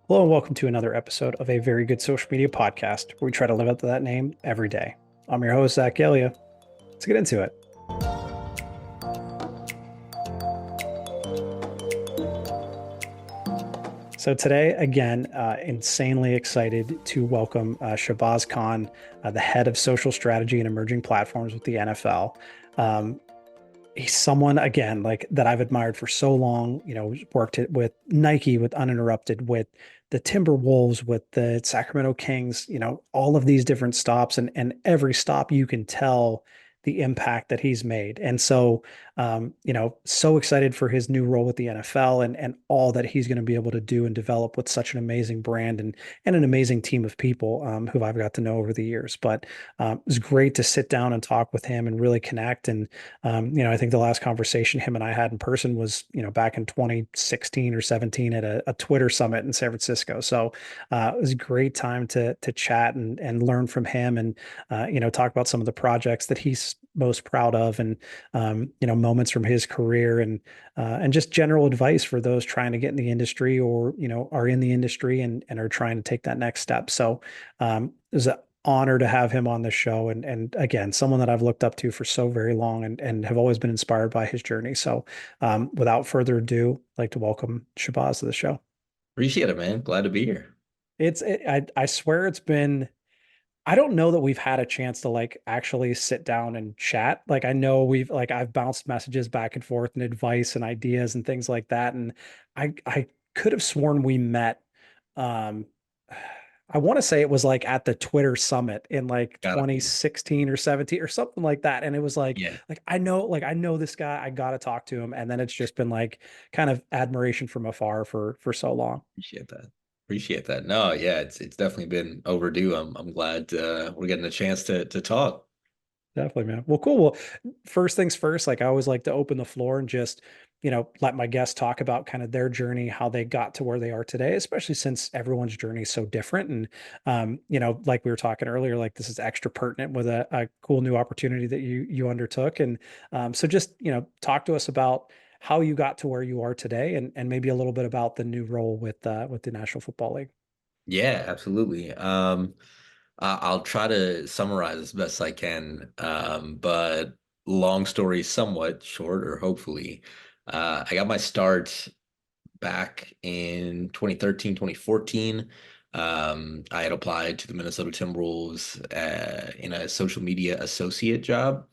Hello and welcome to another episode of a very good social media podcast where we try to live up to that name every day. I'm your host, Zach Elia. Let's get into it. So today, again, insanely excited to welcome Shahbaz Khan, the head of social strategy and emerging platforms with the NFL. Um, he's someone again like that I've admired for so long. Worked it with Nike, with Uninterrupted, with the Timberwolves, with the Sacramento Kings. All of these different stops, and every stop you can tell the impact that he's made. And so, so excited for his new role with the NFL and all that he's going to be able to do and develop with such an amazing brand and an amazing team of people who I've got to know over the years. But it was great to sit down and talk with him and really connect. And I think the last conversation him and I had in person was, back in 2016 or 17 at a Twitter summit in San Francisco. So it was a great time to chat and learn from him and, talk about some of the projects that he's most proud of and, moments from his career and just general advice for those trying to get in the industry or, are in the industry and are trying to take that next step. So it was a honor to have him on the show and again someone that I've looked up to for so very long and have always been inspired by his journey. So without further ado, I'd like to welcome Shahbaz to the show. Appreciate it, man. Glad to be here. I swear it's been, I don't know that we've had a chance to like actually sit down and chat. Like I know I've bounced messages back and forth and advice and ideas and things like that. And I could have sworn we met. Um, I want to say it was like at the Twitter summit in like Gotta be. 2016 or 17 or something like that. And it was Yeah. like I know this guy. I gotta talk to him. And then it's just been like kind of admiration from afar for so long. Appreciate that. Appreciate that. No, yeah, it's definitely been overdue. I'm glad we're getting a chance to talk. Definitely, man. Well, cool. Well, first things first, like I always like to open the floor and just, let my guests talk about kind of their journey, how they got to where they are today, especially since everyone's journey is so different. And, like we were talking earlier, like this is extra pertinent with a cool new opportunity that you undertook. And so just, talk to us about how you got to where you are today and maybe a little bit about the new role with the National Football League. Yeah, absolutely. I'll try to summarize as best I can. But long story somewhat short, or hopefully, I got my start back in 2013, 2014. I had applied to the Minnesota Timberwolves in a social media associate job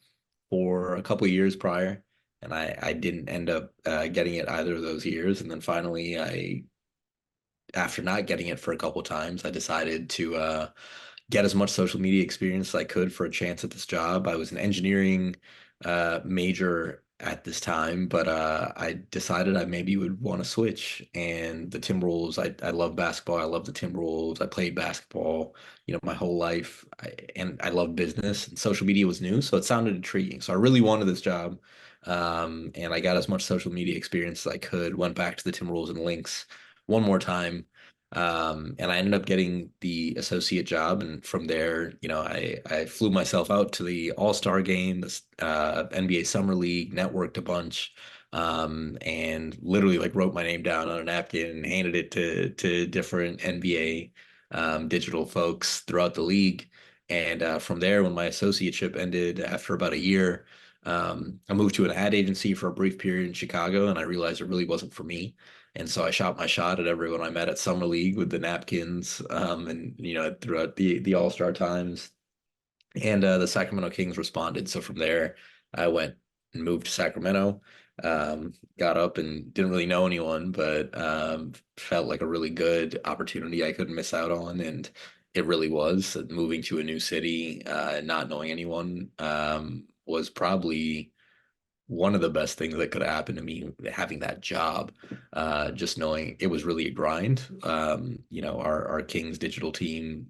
for a couple of years prior, and I didn't end up getting it either of those years. And then finally, after not getting it for a couple of times, I decided to get as much social media experience as I could for a chance at this job. I was an engineering major at this time, but I decided I maybe would want to switch. And the Timberwolves, I love basketball. I love the Timberwolves. I played basketball, my whole life. And I love business. And social media was new, so it sounded intriguing. So I really wanted this job. And I got as much social media experience as I could. Went back to the Timberwolves and Lynx one more time, and I ended up getting the associate job. And from there, I flew myself out to the All-Star game, this NBA Summer League, networked a bunch, and literally like wrote my name down on a napkin and handed it to different NBA digital folks throughout the league. And from there, when my associateship ended after about a year, I moved to an ad agency for a brief period in Chicago, and I realized it really wasn't for me. And so I shot my shot at everyone I met at Summer League with the napkins, and throughout the All-Star times. And the Sacramento Kings responded. So from there, I went and moved to Sacramento. Got up and didn't really know anyone, but felt like a really good opportunity I couldn't miss out on. And it really was. Moving to a new city, and not knowing anyone, was probably one of the best things that could have happened to me, having that job. Just knowing it was really a grind. Our Kings digital team,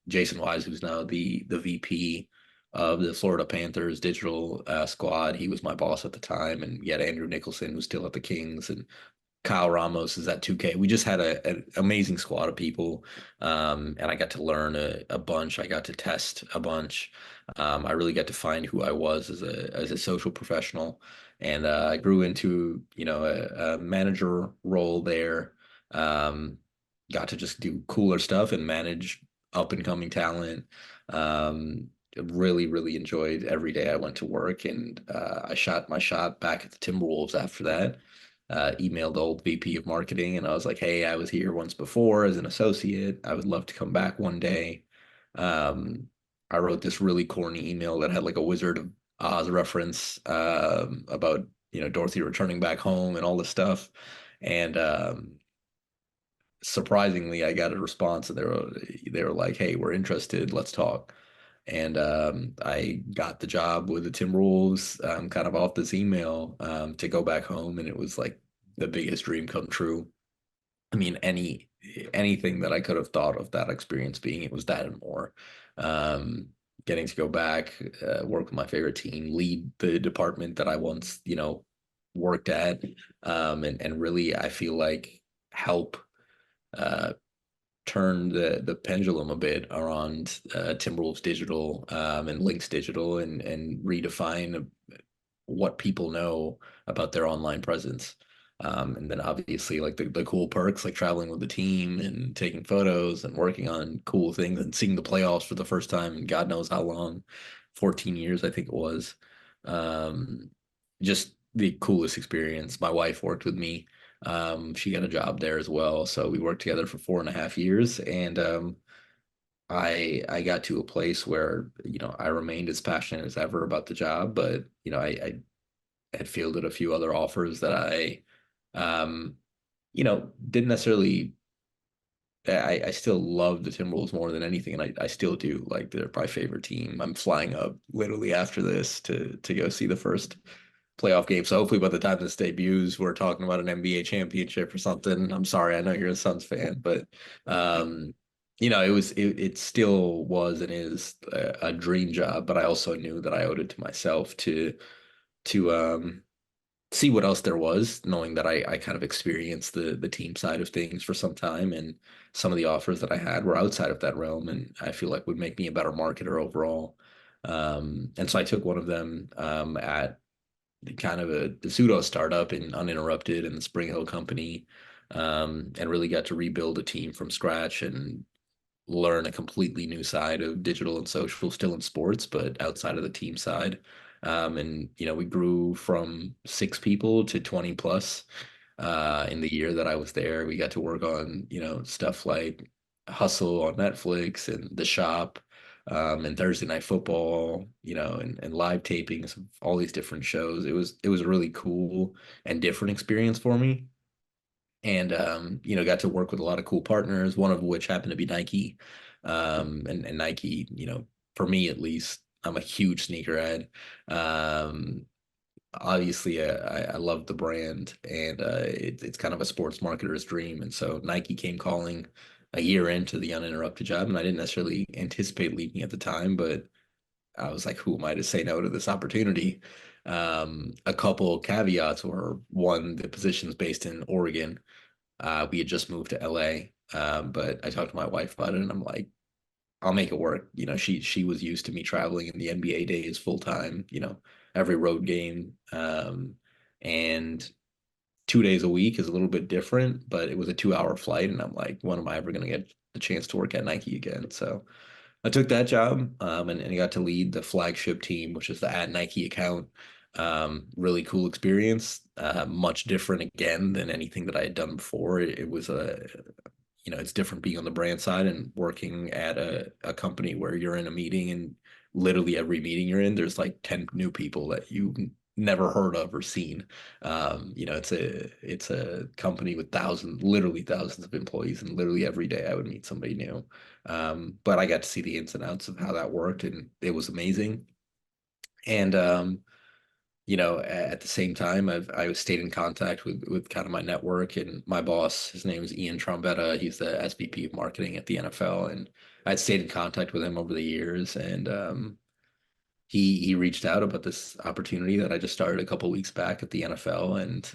Jason Wise, who's now the VP of the Florida Panthers digital squad, he was my boss at the time, and yet Andrew Nicholson was still at the Kings, and Kyle Ramos is at 2K. We just had an amazing squad of people, and I got to learn a bunch. I got to test a bunch. I really got to find who I was as a social professional, and I grew into a manager role there. Um, got to just do cooler stuff and manage up and coming talent. Really, really enjoyed every day I went to work, and I shot my shot back at the Timberwolves after that. Emailed the old VP of marketing, and I was like, "Hey, I was here once before as an associate. I would love to come back one day." Um, I wrote this really corny email that had like a Wizard of Oz reference about Dorothy returning back home and all this stuff, and surprisingly, I got a response, and they were like, "Hey, we're interested. Let's talk." And I got the job with the Timberwolves, kind of off this email, to go back home, and it was like the biggest dream come true. I mean, anything that I could have thought of that experience being, it was that and more. Um, Getting to go back, work with my favorite team, lead the department that I once, worked at, and really, I feel like help. Uh, Turn the pendulum a bit around Timberwolves digital, and Lynx digital, and redefine what people know about their online presence. And then obviously like the cool perks like traveling with the team and taking photos and working on cool things and seeing the playoffs for the first time in God knows how long, 14 years I think it was. Um, just the coolest experience. My wife worked with me. She got a job there as well. So we worked together for 4.5 years, and I got to a place where, I remained as passionate as ever about the job, but I had fielded a few other offers that um, didn't necessarily. I still love the Timberwolves more than anything, and I still do. Like they're my favorite team. I'm flying up literally after this to go see the first playoff game. So hopefully by the time this debuts, we're talking about an NBA championship or something. I'm sorry, I know you're a Suns fan, but um, it still was and is a dream job. But I also knew that I owed it to myself to see what else there was, knowing that I kind of experienced the team side of things for some time, and some of the offers that I had were outside of that realm, and I feel like would make me a better marketer overall. And so I took one of them at kind of the pseudo startup in Uninterrupted and the Spring Hill Company, and really got to rebuild a team from scratch and learn a completely new side of digital and social, still in sports, but outside of the team side. And we grew from 6 people to 20 plus in the year that I was there. We got to work on stuff like Hustle on Netflix and The Shop. And Thursday Night Football, and live tapings of all these different shows. It was a really cool and different experience for me, and got to work with a lot of cool partners, one of which happened to be Nike. And Nike, for me at least, I'm a huge sneakerhead. um, Obviously, I love the brand, and it's kind of a sports marketer's dream, and so Nike came calling a year into the uninterrupted job, and I didn't necessarily anticipate leaving at the time, but I was like, who am I to say no to this opportunity? A couple caveats were, one, the position's based in Oregon. We had just moved to LA, but I talked to my wife about it, and I'm like, I'll make it work. She was used to me traveling in the NBA days full time. Every road game, and 2 days a week is a little bit different, but it was a 2-hour flight, and I'm like, when am I ever going to get the chance to work at Nike again? So I took that job, and I got to lead the flagship team, which is the at Nike account. Really cool experience. Much different again than anything that I had done before. It was it's different being on the brand side and working at a company where you're in a meeting, and literally every meeting you're in, there's like 10 new people that you never heard of or seen. It's a company with literally thousands of employees, and literally every day I would meet somebody new. But I got to see the ins and outs of how that worked, and it was amazing. And at the same time, I stayed in contact with kind of my network, and my boss. His name is Ian Trombetta. He's the SVP of marketing at the NFL, and I'd stayed in contact with him over the years, and he reached out about this opportunity that I just started a couple weeks back at the NFL, and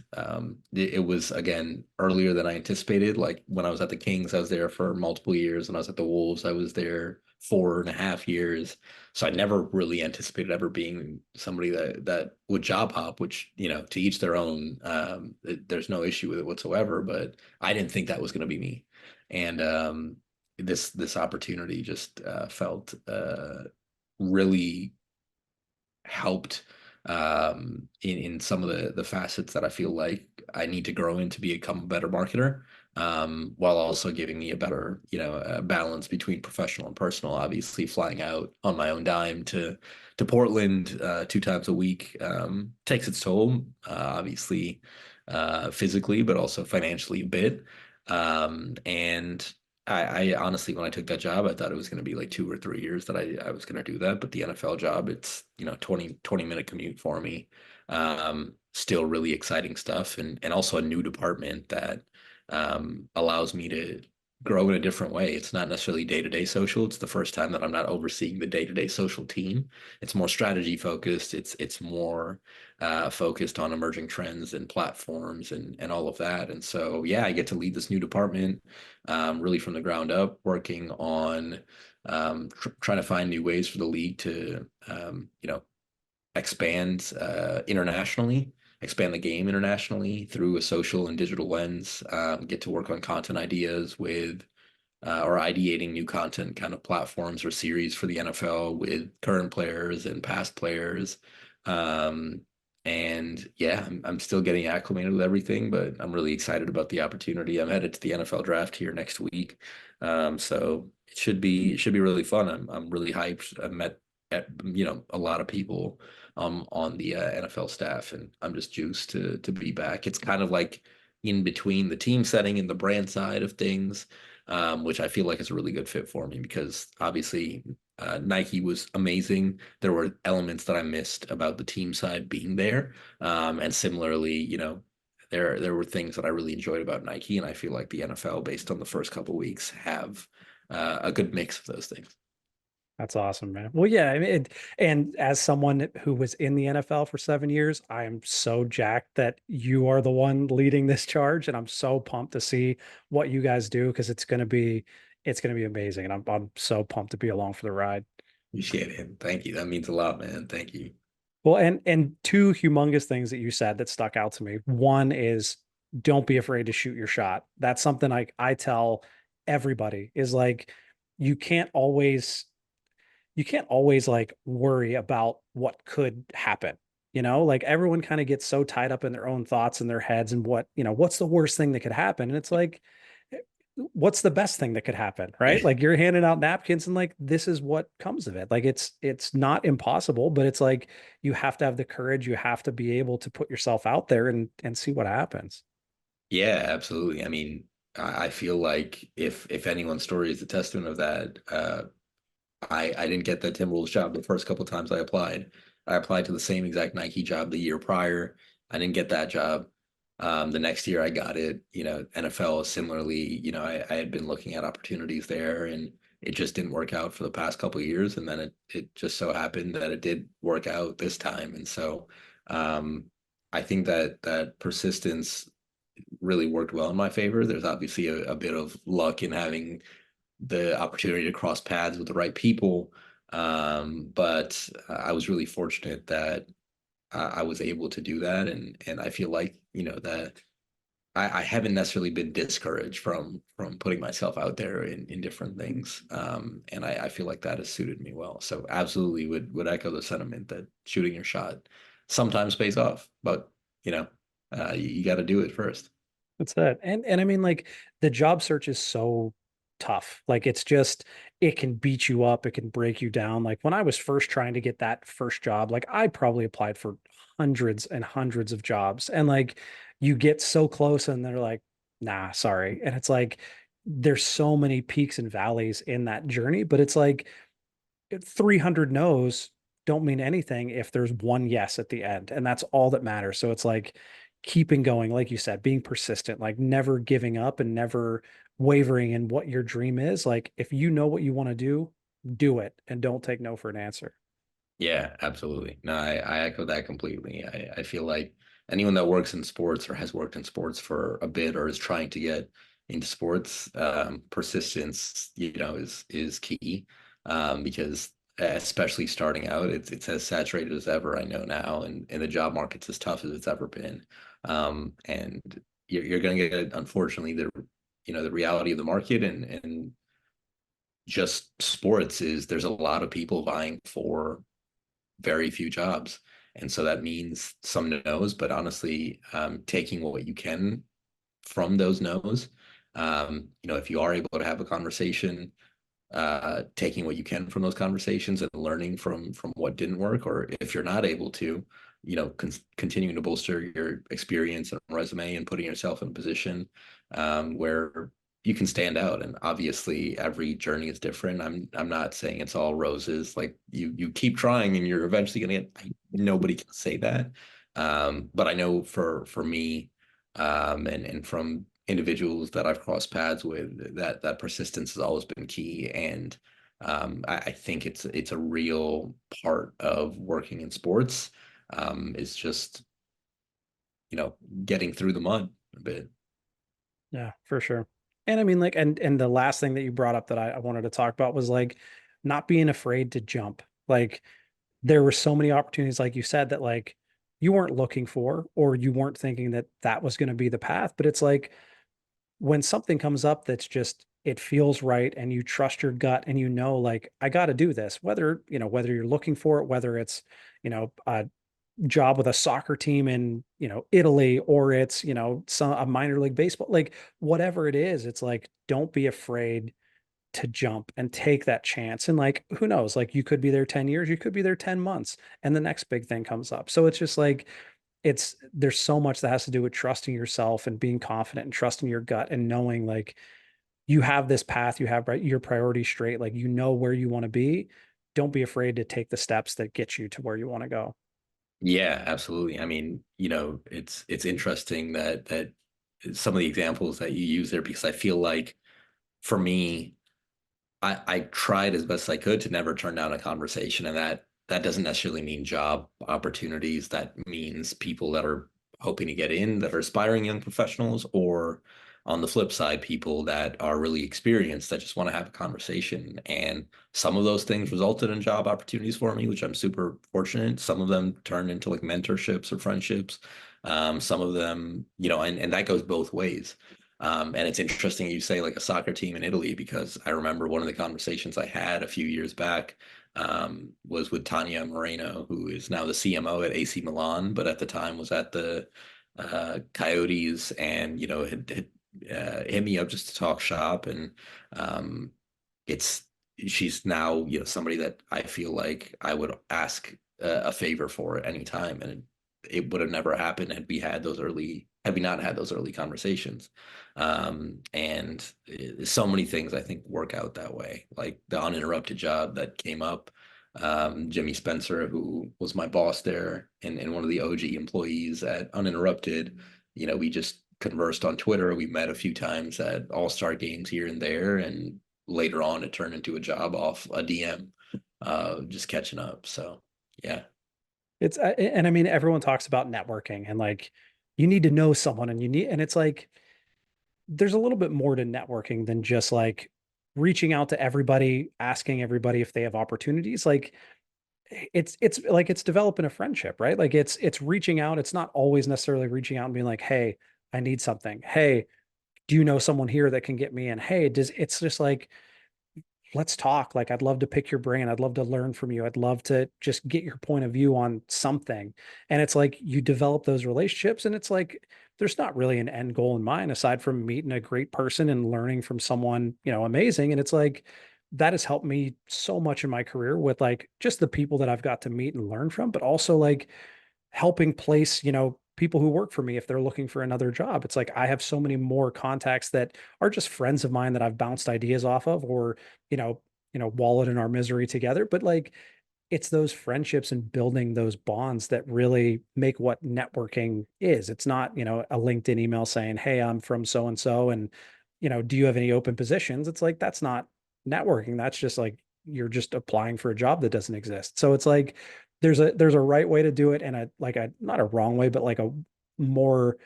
it was again earlier than I anticipated. Like when I was at the Kings, I was there for multiple years. When I was at the Wolves, I was there 4.5 years. So I never really anticipated ever being somebody that would job hop, which to each their own. There's no issue with it whatsoever, but I didn't think that was going to be me. And this opportunity just felt really helped in some of the facets that I feel like I need to grow in to become a better marketer, while also giving me a better, balance between professional and personal. Obviously, flying out on my own dime to Portland 2 times a week takes its toll, obviously, physically, but also financially a bit. And I honestly, when I took that job, I thought it was going to be like 2 or 3 years that I was going to do that. But the NFL job, it's, 20 minute commute for me. Still really exciting stuff, and also a new department that allows me to grow in a different way. It's not necessarily day-to-day social. It's the first time that I'm not overseeing the day-to-day social team. It's more strategy focused. It's more focused on emerging trends and platforms and all of that. And so, yeah, I get to lead this new department, really from the ground up, working on trying to find new ways for the league to, expand internationally, expand the game internationally through a social and digital lens. Get to work on content ideas with or ideating new content kind of platforms or series for the NFL with current players and past players. Um, and yeah, I'm still getting acclimated with everything, but I'm really excited about the opportunity. I'm headed to the NFL draft here next week. So it should be really fun. I'm really hyped. I met a lot of people on the NFL staff, and I'm just juiced to be back. It's kind of like in between the team setting and the brand side of things, which I feel like is a really good fit for me because obviously Nike was amazing. There were elements that I missed about the team side being there, and similarly, there were things that I really enjoyed about Nike, and I feel like the NFL, based on the first couple weeks, have a good mix of those things. That's awesome, man. Well, yeah, I mean, and as someone who was in the NFL for 7 years, I am so jacked that you are the one leading this charge, and I'm so pumped to see what you guys do because it's gonna be amazing, and I'm so pumped to be along for the ride. Appreciate it. Thank you. That means a lot, man. Thank you. Well, and two humongous things that you said that stuck out to me. One is don't be afraid to shoot your shot. That's something I tell everybody is like you can't always you can't always like worry about what could happen. Like everyone kind of gets so tied up in their own thoughts in their heads and what's the worst thing that could happen? And it's like, what's the best thing that could happen, right? Like you're handing out napkins and like this is what comes of it. Like it's not impossible, but it's like you have to have the courage, you have to be able to put yourself out there and see what happens. Yeah, absolutely. I mean, I feel like if anyone's story is a testament of that, I didn't get that Timberwolves job the first couple of times I applied. I applied to the same exact Nike job the year prior. I didn't get that job. The next year I got it. NFL similarly, I had been looking at opportunities there and it just didn't work out for the past couple of years. And then it just so happened that it did work out this time. And so um, I think that persistence really worked well in my favor. There's obviously a bit of luck in having the opportunity to cross paths with the right people. But I was really fortunate that I was able to do that, and I feel like that I haven't necessarily been discouraged from putting myself out there in different things, and I feel like that has suited me well. So absolutely would echo the sentiment that shooting your shot sometimes pays off, but you know you got to do it first. That's it. And I mean, like the job search is so tough. Like it's just it can beat you up, it can break you down. Like when I was first trying to get that first job, like I probably applied for hundreds and hundreds of jobs. And like you get so close and they're like, nah, sorry. And it's like there's so many peaks and valleys in that journey, but it's like 300 no's don't mean anything if there's one yes at the end, and that's all that matters. So it's like keeping going, like you said, being persistent, like never giving up and never wavering in what your dream is. Like if you know what you want to do it and don't take no for an answer. Yeah, absolutely. No, I echo that completely. I feel like anyone that works in sports or has worked in sports for a bit or is trying to get into sports, persistence, is key. Because especially starting out, it's as saturated as ever, I know now, and the job market's as tough as it's ever been. And you're going to get, unfortunately, the reality of the market and just sports is there's a lot of people vying for very few jobs. And so that means some no's, but honestly, taking what you can from those no's, if you are able to have a conversation, taking what you can from those conversations and learning from what didn't work, or if you're not able to, continuing to bolster your experience and resume and putting yourself in a position where you can stand out. And obviously, every journey is different. I'm not saying it's all roses. Like you keep trying, and you're eventually gonna get. Nobody can say that, but I know for me, and from individuals that I've crossed paths with, that persistence has always been key. And I think it's a real part of working in sports. Is just getting through the mud a bit. Yeah, for sure. And I mean, like, and the last thing that you brought up that I wanted to talk about was like not being afraid to jump. Like there were so many opportunities, like you said, that like you weren't looking for, or you weren't thinking that that was going to be the path. But it's like when something comes up that's just it feels right, and you trust your gut, and like I got to do this, whether you're looking for it, whether it's a job with a soccer team in Italy, or it's a minor league baseball, like whatever it is, it's like don't be afraid to jump and take that chance. And like who knows, like you could be there 10 years, you could be there 10 months, and the next big thing comes up. So it's just like there's so much that has to do with trusting yourself and being confident and trusting your gut and knowing like you have this path, you have your priorities straight, like where you want to be. Don't be afraid to take the steps that get you to where you want to go. Yeah, absolutely. I mean, it's interesting that some of the examples that you use there, because I feel like for me, I tried as best I could to never turn down a conversation, and that doesn't necessarily mean job opportunities. That means people that are hoping to get in, that are aspiring young professionals, or on the flip side, people that are really experienced that just want to have a conversation. And some of those things resulted in job opportunities for me, which I'm super fortunate. Some of them turned into like mentorships or friendships. Some of them, and that goes both ways. And it's interesting you say like a soccer team in Italy, because I remember one of the conversations I had a few years back was with Tanya Moreno, who is now the CMO at AC Milan, but at the time was at the Coyotes, and had hit me up just to talk shop. And um, it's she's now somebody that I feel like I would ask a favor for at any time, and it would have never happened had we not had those early conversations. And so many things I think work out that way, like the uninterrupted job that came up. Jimmy Spencer, who was my boss there and one of the OG employees at Uninterrupted, we just conversed on Twitter. We met a few times at All-Star games here and there, and later on it turned into a job off a DM, just catching up. So yeah. And I mean, everyone talks about networking and like you need to know someone, and it's like there's a little bit more to networking than just like reaching out to everybody, asking everybody if they have opportunities. Like it's like it's developing a friendship, right? Like it's reaching out. It's not always necessarily reaching out and being like, "Hey, I need something. Hey, do you know someone here that can get me in? Hey, does it's just like let's talk. Like, I'd love to pick your brain. I'd love to learn from you. I'd love to just get your point of view on something." And it's like you develop those relationships, and it's like there's not really an end goal in mind aside from meeting a great person and learning from someone, amazing. And it's like that has helped me so much in my career with like just the people that I've got to meet and learn from, but also like helping place, people who work for me if they're looking for another job. It's like I have so many more contacts that are just friends of mine that I've bounced ideas off of, or, wallet in our misery together. But like it's those friendships and building those bonds that really make what networking is. It's not, a LinkedIn email saying, "Hey, I'm from so and so, and, do you have any open positions?" It's like that's not networking. That's just like you're just applying for a job that doesn't exist. So it's like there's a right way to do it, and a like a not a wrong way, but like a more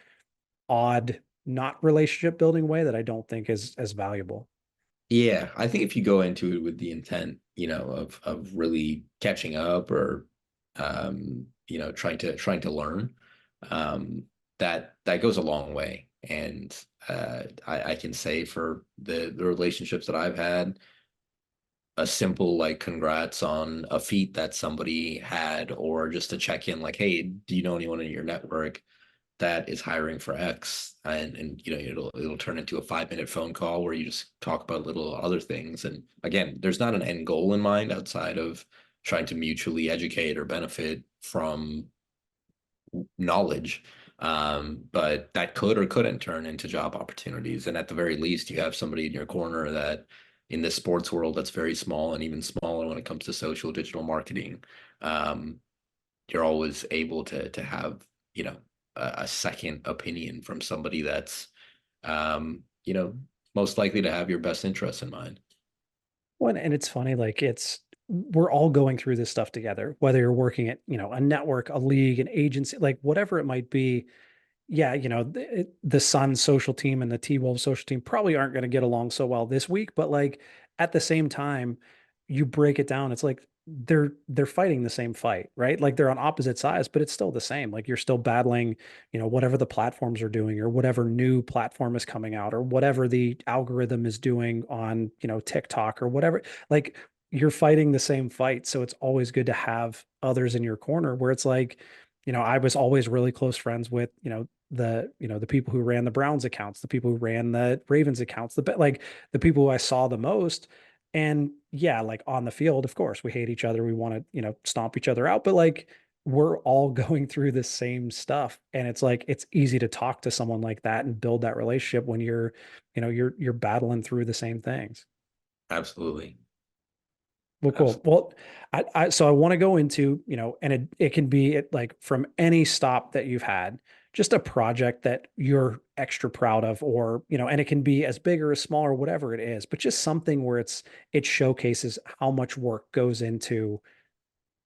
odd, not relationship building way that I don't think is as valuable. Yeah, I think if you go into it with the intent, of really catching up, or trying to learn, that goes a long way. And I can say for the relationships that I've had, a simple like congrats on a feat that somebody had, or just to check in, like, hey, do you know anyone in your network that is hiring for X? And it'll turn into a 5 minute phone call where you just talk about little other things. And again, there's not an end goal in mind outside of trying to mutually educate or benefit from knowledge. But that could or couldn't turn into job opportunities. And at the very least, you have somebody in your corner that in this sports world that's very small and even smaller when it comes to social digital marketing. Um, you're always able to have, a second opinion from somebody that's, um, you know, most likely to have your best interests in mind. Well, and it's funny, like we're all going through this stuff together, whether you're working at, a network, a league, an agency, like whatever it might be. Yeah, the Suns social team and the T-Wolves social team probably aren't going to get along so well this week, but like at the same time, you break it down, it's like they're fighting the same fight, right? Like they're on opposite sides, but it's still the same. Like you're still battling, whatever the platforms are doing or whatever new platform is coming out or whatever the algorithm is doing on, TikTok or whatever. Like you're fighting the same fight. So it's always good to have others in your corner where it's like, I was always really close friends with, the people who ran the Browns accounts, the people who ran the Ravens accounts, like the people who I saw the most. And yeah, like on the field, of course, we hate each other. We want to, stomp each other out, but like we're all going through the same stuff. And it's like it's easy to talk to someone like that and build that relationship when you're battling through the same things. Absolutely. Well, cool. Absolutely. Well, so I want to go into, and it can be like from any stop that you've had, just a project that you're extra proud of, or, and it can be as big or as small or whatever it is, but just something where it showcases how much work goes into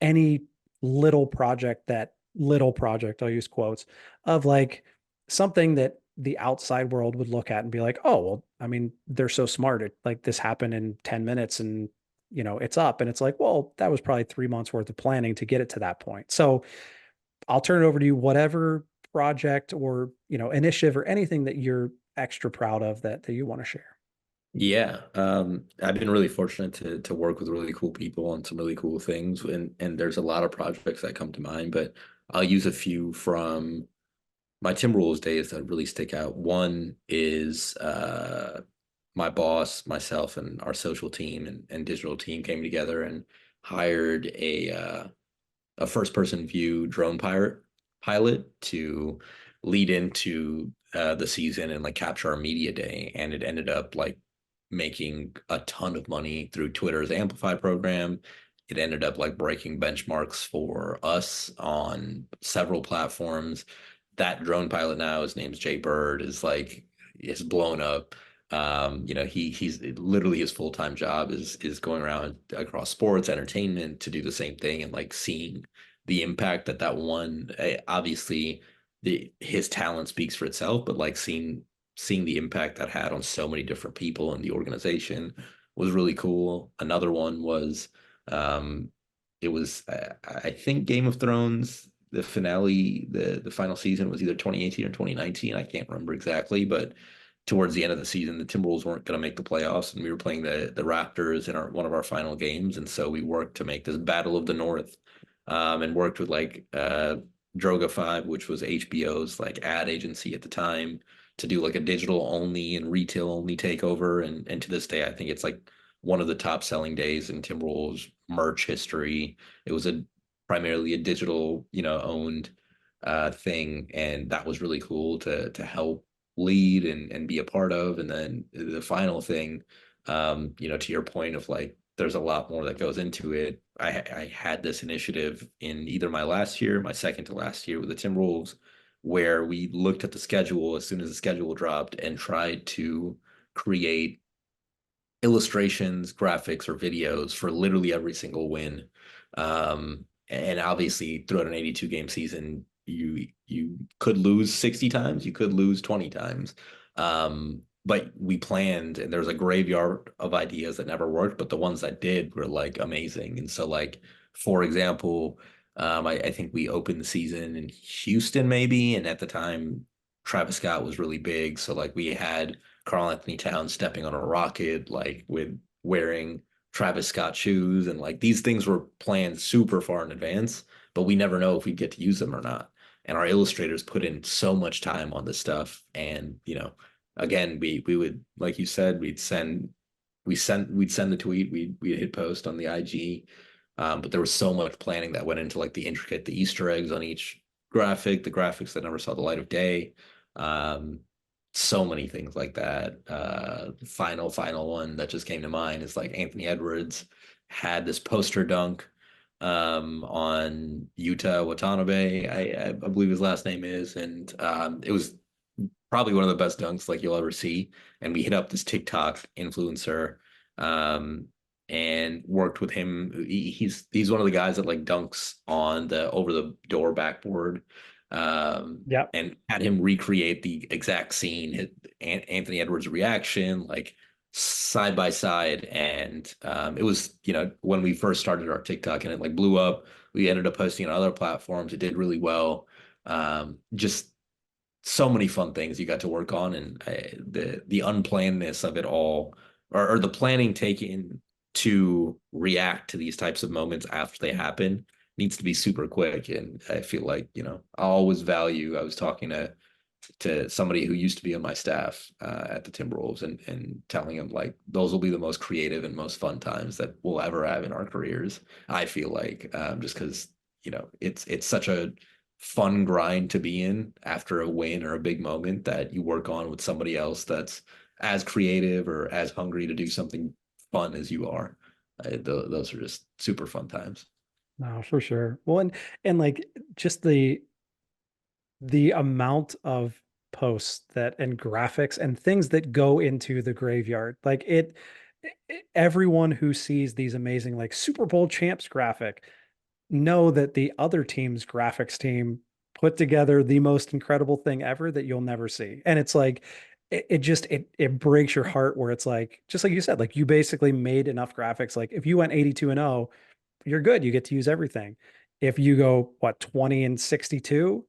any little project, I'll use quotes, of like something that the outside world would look at and be like, oh, well, I mean, they're so smart. Like this happened in 10 minutes and, it's up. And it's like, well, that was probably 3 months worth of planning to get it to that point. So I'll turn it over to you, whatever project or, initiative or anything that you're extra proud of that you want to share. Yeah, I've been really fortunate to work with really cool people on some really cool things, and there's a lot of projects that come to mind, but I'll use a few from my Timberwolves days that really stick out. One is my boss, myself, and our social team and digital team came together and hired a first person view drone pirate pilot to lead into the season and like capture our media day. And it ended up like making a ton of money through Twitter's Amplify program. It ended up like breaking benchmarks for us on several platforms. That drone pilot now, his name's Jay Bird, is blown up. He's literally his full-time job is going around across sports, entertainment to do the same thing and like seeing the impact that one obviously the his talent speaks for itself, but like seeing the impact that had on so many different people in the organization was really cool. Another one was um it was I think Game of Thrones, the finale, the final season was either 2018 or 2019. I can't remember exactly, but towards the end of the season, the Timberwolves weren't going to make the playoffs, and we were playing the Raptors in our one of our final games, and so we worked to make this Battle of the North, and worked with like Droga 5, which was HBO's like ad agency at the time, to do like a digital only and retail only takeover, and to this day, I think it's like one of the top selling days in Timberwolves merch history. It was a primarily a digital, owned thing, and that was really cool to help lead and be a part of. And then the final thing, to your point of like, there's a lot more that goes into it. I had this initiative in either my last year, my second to last year with the Timberwolves, where we looked at the schedule as soon as the schedule dropped and tried to create illustrations, graphics, or videos for literally every single win. And obviously, throughout an 82 game season, you could lose 60 times, you could lose 20 times. But we planned, and there was a graveyard of ideas that never worked, but the ones that did were like amazing. And so, like, for example, I think we opened the season in Houston, maybe, and at the time, Travis Scott was really big. So like we had Karl Anthony Towns stepping on a rocket, like with wearing Travis Scott shoes, and like these things were planned super far in advance, but we never know if we get to use them or not. And our illustrators put in so much time on this stuff, and again, we would, like you said, we'd send the tweet, we'd hit post on the IG. But there was so much planning that went into like the Easter eggs on each graphic, the graphics that never saw the light of day. Um, so many things like that. Final one that just came to mind is like Anthony Edwards had this poster dunk on Utah Watanabe, I believe his last name is, and it was probably one of the best dunks like you'll ever see. And we hit up this TikTok influencer, um, and worked with him. He's one of the guys that like dunks on the over the door backboard, Yep. and had him recreate the exact scene, Anthony Edwards' reaction, like side by side. And it was, when we first started our TikTok and it like blew up, we ended up posting on other platforms. It did really well. Just so many fun things you got to work on, and the unplannedness of it all, or the planning taken to react to these types of moments after they happen, needs to be super quick. And I feel like, I always value. I was talking to somebody who used to be on my staff at the Timberwolves, and telling him like those will be the most creative and most fun times that we'll ever have in our careers. I feel like, just because it's such a fun grind to be in after a win or a big moment that you work on with somebody else that's as creative or as hungry to do something fun as you are. Those are just super fun times. No, for sure. Well, and like just the amount of posts that and graphics and things that go into the graveyard, like everyone who sees these amazing like Super Bowl champs graphic know that the other team's graphics team put together the most incredible thing ever that you'll never see. And it's like it breaks your heart where it's like, just like you said, like you basically made enough graphics. Like if you went 82-0, you're good. You get to use everything. If you go what 20 and 62,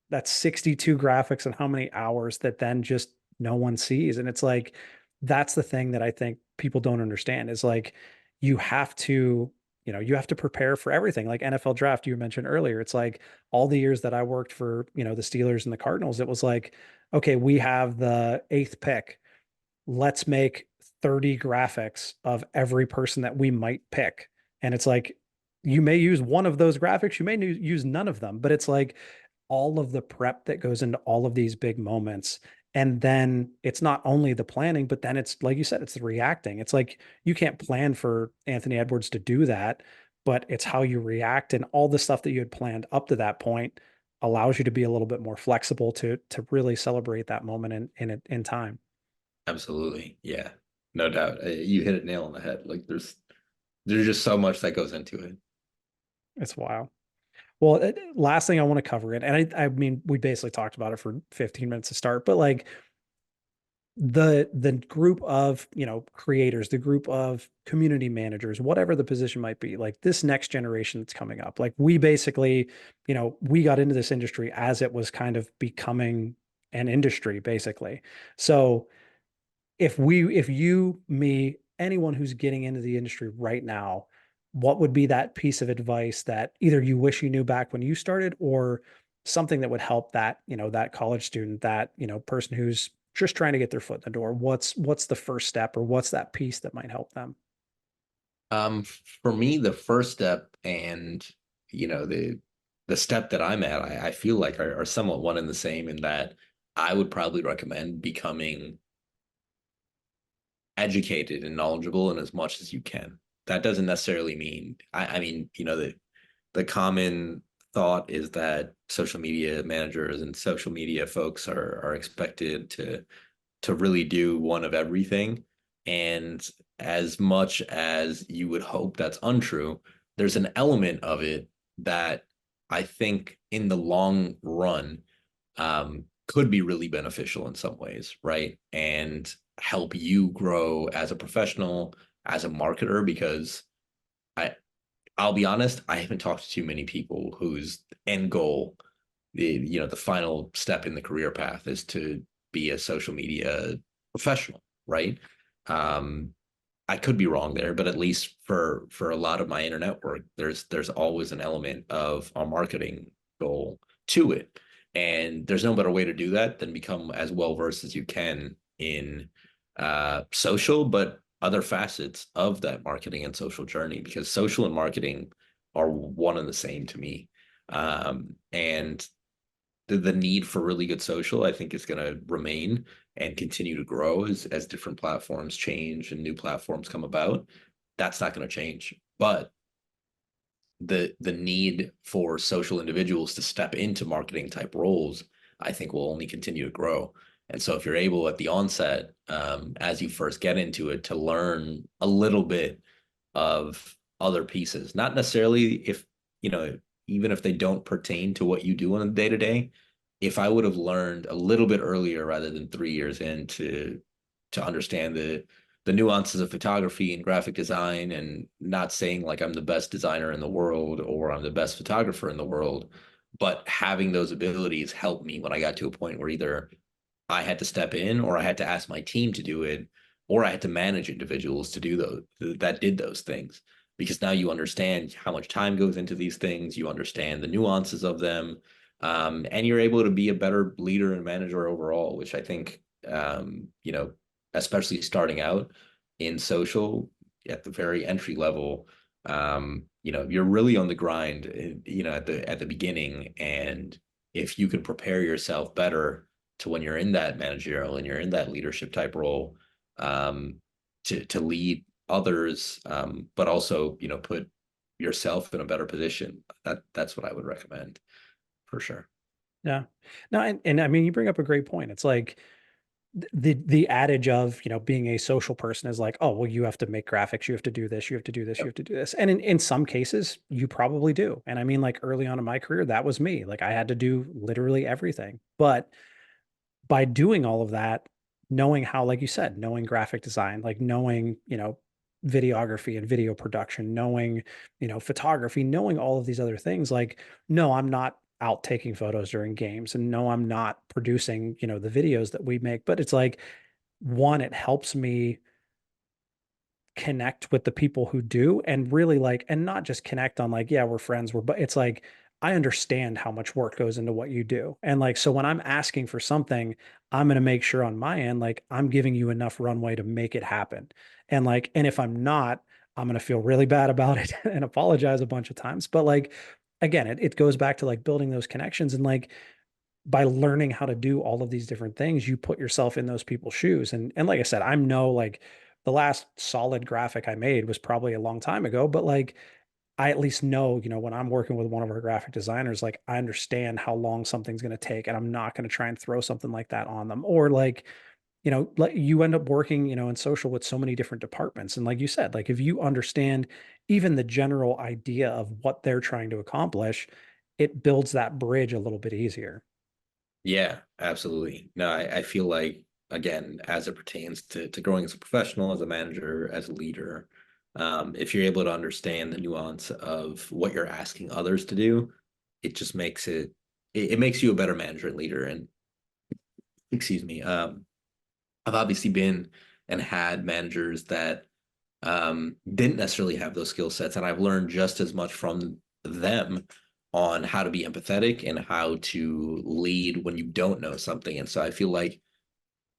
that's 62 graphics and how many hours that then just no one sees. And it's like that's the thing that I think people don't understand is like you have to, you have to prepare for everything. Like NFL draft you mentioned earlier. It's like all the years that I worked for, the Steelers and the Cardinals, it was like, okay, we have the eighth pick. Let's make 30 graphics of every person that we might pick. And it's like, you may use one of those graphics, you may use none of them, but it's like all of the prep that goes into all of these big moments. And then it's not only the planning, but then it's like you said, it's the reacting. It's like you can't plan for Anthony Edwards to do that, but it's how you react and all the stuff that you had planned up to that point allows you to be a little bit more flexible to really celebrate that moment in time. Absolutely. Yeah. No doubt. You hit it nail on the head. Like there's just so much that goes into it. It's wild. Well, last thing I want to cover it, and I mean, we basically talked about it for 15 minutes to start, but like the group of creators, the group of community managers, whatever the position might be, like this next generation that's coming up, like we basically, we got into this industry as it was kind of becoming an industry, basically. So if you, me, anyone who's getting into the industry right now, what would be that piece of advice that either you wish you knew back when you started or something that would help that, that college student, that, person who's just trying to get their foot in the door? What's the first step or what's that piece that might help them? For me, the first step, and the step that I'm at, I feel like are somewhat one and the same, in that I would probably recommend becoming educated and knowledgeable in as much as you can. That doesn't necessarily mean, I mean, the common thought is that social media managers and social media folks are expected to really do one of everything. And as much as you would hope that's untrue, there's an element of it that I think in the long run, could be really beneficial in some ways, right? And help you grow as a professional, as a marketer, because I I'll be honest, I haven't talked to too many people whose end goal the final step in the career path is to be a social media professional, right? Um, I could be wrong there, but at least for a lot of my internet work, there's always an element of a marketing goal to it. And there's no better way to do that than become as well versed as you can in social, but other facets of that marketing and social journey, because social and marketing are one and the same to me. And the need for really good social, I think, is going to remain and continue to grow as different platforms change and new platforms come about. That's not going to change. But the need for social individuals to step into marketing type roles, I think, will only continue to grow. And so if you're able at the onset, as you first get into it, to learn a little bit of other pieces, not necessarily if, you know, even if they don't pertain to what you do on a day to day, if I would have learned a little bit earlier rather than 3 years in to understand the nuances of photography and graphic design, and not saying like I'm the best designer in the world or I'm the best photographer in the world, but having those abilities helped me when I got to a point where either I had to step in or I had to ask my team to do it, or I had to manage individuals to do those that did those things. Because now you understand how much time goes into these things, you understand the nuances of them, and you're able to be a better leader and manager overall, which I think, especially starting out in social at the very entry level, you're really on the grind, at the beginning, and if you can prepare yourself better to when you're in that managerial and you're in that leadership type role, um, to lead others, but also put yourself in a better position. That's what I would recommend for sure. Yeah. No, and I mean, you bring up a great point. It's like the adage of, being a social person is like, oh, well, you have to make graphics, you have to do this, you have to do this, you Yep. have to do this. And in some cases, you probably do. And I mean, like early on in my career, that was me. Like I had to do literally everything. But by doing all of that, knowing how, like you said, knowing graphic design, like knowing, videography and video production, knowing, photography, knowing all of these other things, like, no, I'm not out taking photos during games, and no, I'm not producing, the videos that we make. But it's like, one, it helps me connect with the people who do, and really like, and not just connect on like, yeah, we're friends, but it's like, I understand how much work goes into what you do. And like, so when I'm asking for something, I'm going to make sure on my end, like I'm giving you enough runway to make it happen. And like, and if I'm not, I'm going to feel really bad about it and apologize a bunch of times. But like, again, it goes back to like building those connections, and like, by learning how to do all of these different things, you put yourself in those people's shoes. And like I said, I'm no like, the last solid graphic I made was probably a long time ago, but like I at least know, when I'm working with one of our graphic designers, like I understand how long something's going to take, and I'm not going to try and throw something like that on them. Or like, like you end up working, in social with so many different departments. And like you said, like if you understand even the general idea of what they're trying to accomplish, it builds that bridge a little bit easier. Yeah, absolutely. No, I feel like, again, as it pertains to growing as a professional, as a manager, as a leader, if you're able to understand the nuance of what you're asking others to do, it just it makes you a better manager and leader. And excuse me, I've obviously been and had managers that didn't necessarily have those skill sets, and I've learned just as much from them on how to be empathetic and how to lead when you don't know something. And so I feel like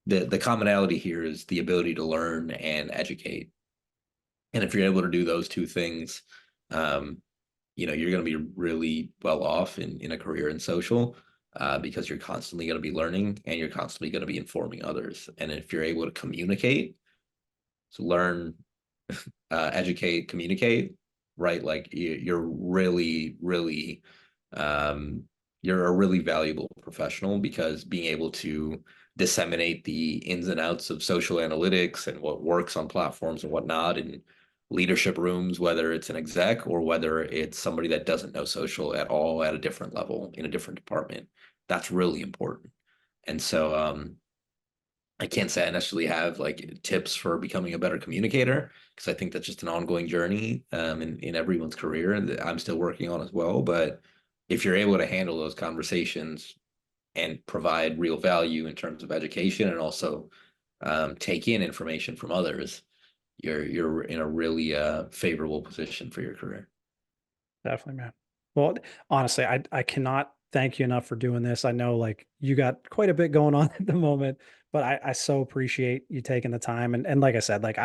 the commonality here is the ability to learn and educate. And if you're able to do those two things, um, you're going to be really well off in a career in social, because you're constantly going to be learning and you're constantly going to be informing others. And if you're able to communicate, so learn, educate, communicate, right? Like you're really, really, um, you're a really valuable professional, because being able to disseminate the ins and outs of social analytics and what works on platforms and whatnot in leadership rooms, whether it's an exec or whether it's somebody that doesn't know social at all at a different level in a different department, that's really important. And so, I can't say I necessarily have like tips for becoming a better communicator, because I think that's just an ongoing journey, in everyone's career, and that I'm still working on as well. But if you're able to handle those conversations and provide real value in terms of education and also take in information from others, you're in a really favorable position for your career. Definitely, man. Well, honestly, I cannot thank you enough for doing this. I know like you got quite a bit going on at the moment, but I so appreciate you taking the time. And like I said, like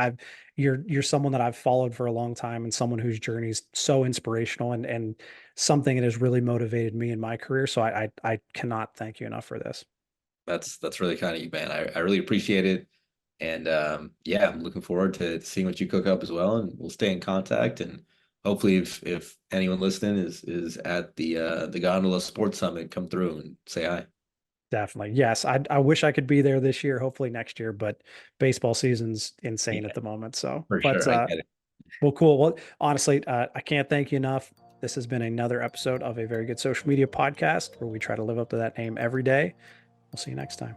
you're someone that I've followed for a long time and someone whose journey is so inspirational and something that has really motivated me in my career. So I cannot thank you enough for this. That's really kind of you, man. I really appreciate it. And yeah, I'm looking forward to seeing what you cook up as well. And we'll stay in contact. And hopefully if anyone listening is at the Gondola Sports Summit, come through and say hi. Definitely. Yes. I wish I could be there this year, hopefully next year, but baseball season's insane at Yeah, the moment. So, for but sure. I get it. well, cool. Well, honestly, I can't thank you enough. This has been another episode of a very good social media podcast where we try to live up to that name every day. We'll see you next time.